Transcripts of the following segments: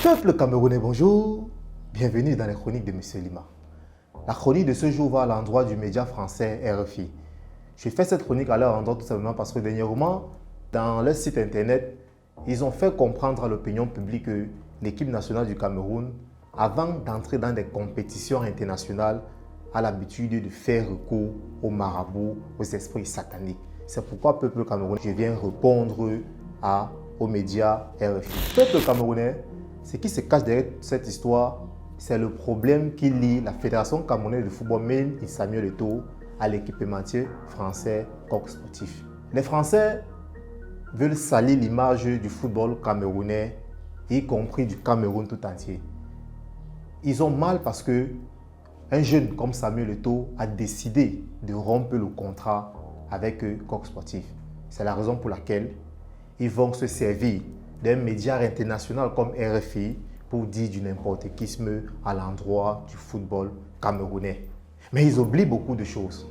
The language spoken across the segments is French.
Peuple camerounais, bonjour. Bienvenue dans les chroniques de M. Lima. La chronique de ce jour va à l'endroit du média français RFI. Je fais cette chronique à leur endroit tout simplement parce que dernièrement, dans leur site internet, ils ont fait comprendre à l'opinion publique que l'équipe nationale du Cameroun, avant d'entrer dans des compétitions internationales, a l'habitude de faire recours aux marabouts, aux esprits sataniques. C'est pourquoi, peuple camerounais, je viens répondre aux médias RFI. Peuple camerounais, ce qui se cache derrière cette histoire, c'est le problème qui lie la Fédération camerounaise de football MEN et Samuel Eto'o à l'équipementier français Coq Sportif. Les Français veulent salir l'image du football camerounais, y compris du Cameroun tout entier. Ils ont mal parce que un jeune comme Samuel Eto'o a décidé de rompre le contrat avec Coq Sportif. C'est la raison pour laquelle ils vont se servir d'un média international comme RFI pour dire du n'importe quisme à l'endroit du football camerounais. Mais ils oublient beaucoup de choses.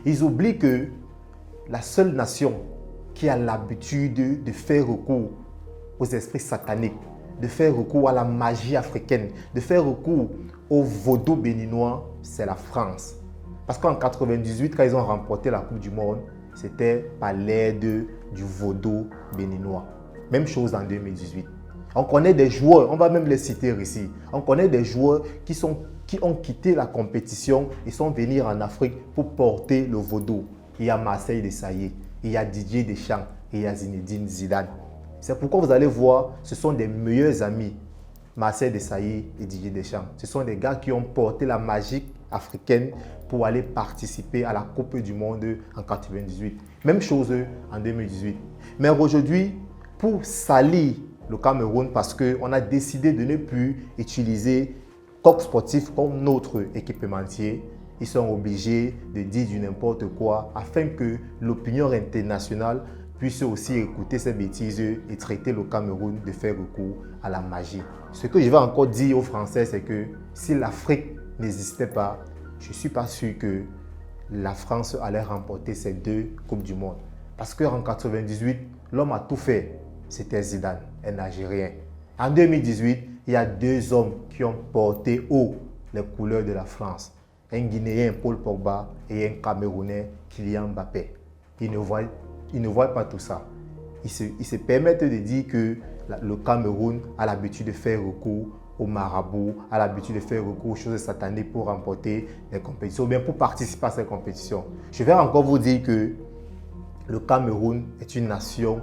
Ils oublient que la seule nation qui a l'habitude de faire recours aux esprits sataniques, de faire recours à la magie africaine, de faire recours au vaudou béninois, c'est la France. Parce qu'en 1998, quand ils ont remporté la Coupe du Monde, c'était par l'aide du vaudou béninois. Même chose en 2018. On connaît des joueurs, on va même les citer ici. On connaît des joueurs qui ont quitté la compétition et sont venus en Afrique pour porter le vaudou. Il y a Marseille Desailly, il y a Didier Deschamps, il y a Zinedine Zidane. C'est pourquoi vous allez voir, ce sont des meilleurs amis, Marseille Desailly et Didier Deschamps. Ce sont des gars qui ont porté la magie africaine pour aller participer à la Coupe du Monde en 1998. Même chose en 2018. Mais aujourd'hui, pour salir le Cameroun, parce qu'on a décidé de ne plus utiliser Coq Sportif comme notre équipementier, ils sont obligés de dire du n'importe quoi afin que l'opinion internationale puisse aussi écouter ces bêtises et traiter le Cameroun de faire recours à la magie. Ce que je vais encore dire aux Français, c'est que si l'Afrique n'existait pas, je ne suis pas sûr que la France allait remporter ces deux Coupes du Monde. Parce qu'en 1998, l'homme a tout fait. C'était Zidane, un Algérien. En 2018, il y a deux hommes qui ont porté haut les couleurs de la France. Un Guinéen, Paul Pogba, et un Camerounais, Kylian Mbappé. Ils ne voient pas tout ça. Ils se permettent de dire que le Cameroun a l'habitude de faire recours aux marabouts, a l'habitude de faire recours aux choses sataniques pour remporter les compétitions, ou bien pour participer à ces compétitions. Je vais encore vous dire que le Cameroun est une nation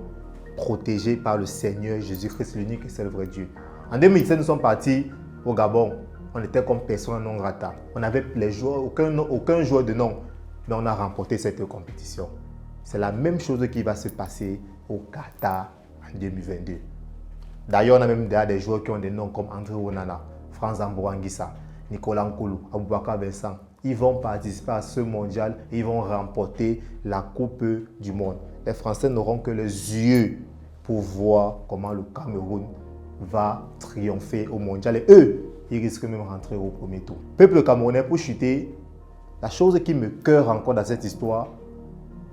protégée par le Seigneur Jésus-Christ, l'unique et seul vrai Dieu. En 2017, nous sommes partis au Gabon. On était comme persona non grata. On avait les joueurs, aucun joueur de nom, mais on a remporté cette compétition. C'est la même chose qui va se passer au Qatar en 2022. D'ailleurs, on a même des joueurs qui ont des noms comme André Onana, Franz Ambouanguissa, Nicolas Nkoulou, Aboubakar Vincent. Ils vont participer à ce mondial et ils vont remporter la Coupe du Monde. Les Français n'auront que les yeux pour voir comment le Cameroun va triompher au mondial. Et eux, ils risquent même de rentrer au premier tour. Peuple camerounais, pour chuter, la chose qui me cœure encore dans cette histoire,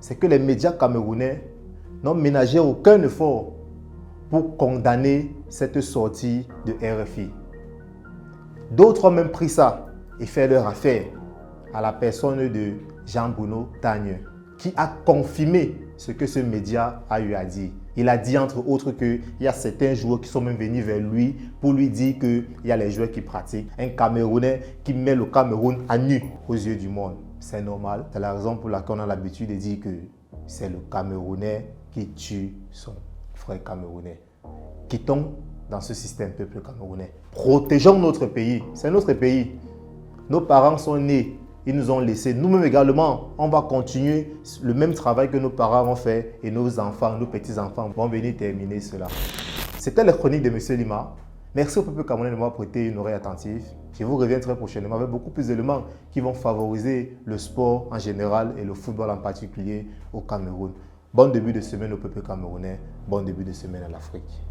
c'est que les médias camerounais n'ont ménagé aucun effort pour condamner cette sortie de RFI. D'autres ont même pris ça et fait leur affaire à la personne de Jean-Bruno Tagne, qui a confirmé ce que ce média a eu à dire. Il a dit entre autres qu'il y a certains joueurs qui sont même venus vers lui pour lui dire qu'il y a les joueurs qui pratiquent. Un Camerounais qui met le Cameroun à nu aux yeux du monde. C'est normal. C'est la raison pour laquelle on a l'habitude de dire que c'est le Camerounais qui tue son frère camerounais. Quittons dans ce système, peuple camerounais. Protégeons notre pays. C'est notre pays. Nos parents sont nés. Ils nous ont laissés. Nous-mêmes également, on va continuer le même travail que nos parents ont fait et nos enfants, nos petits-enfants vont venir terminer cela. C'était la chronique de M. Lima. Merci au peuple camerounais de m'avoir prêté une oreille attentive. Je vous reviens très prochainement avec beaucoup plus d'éléments qui vont favoriser le sport en général et le football en particulier au Cameroun. Bon début de semaine au peuple camerounais. Bon début de semaine à l'Afrique.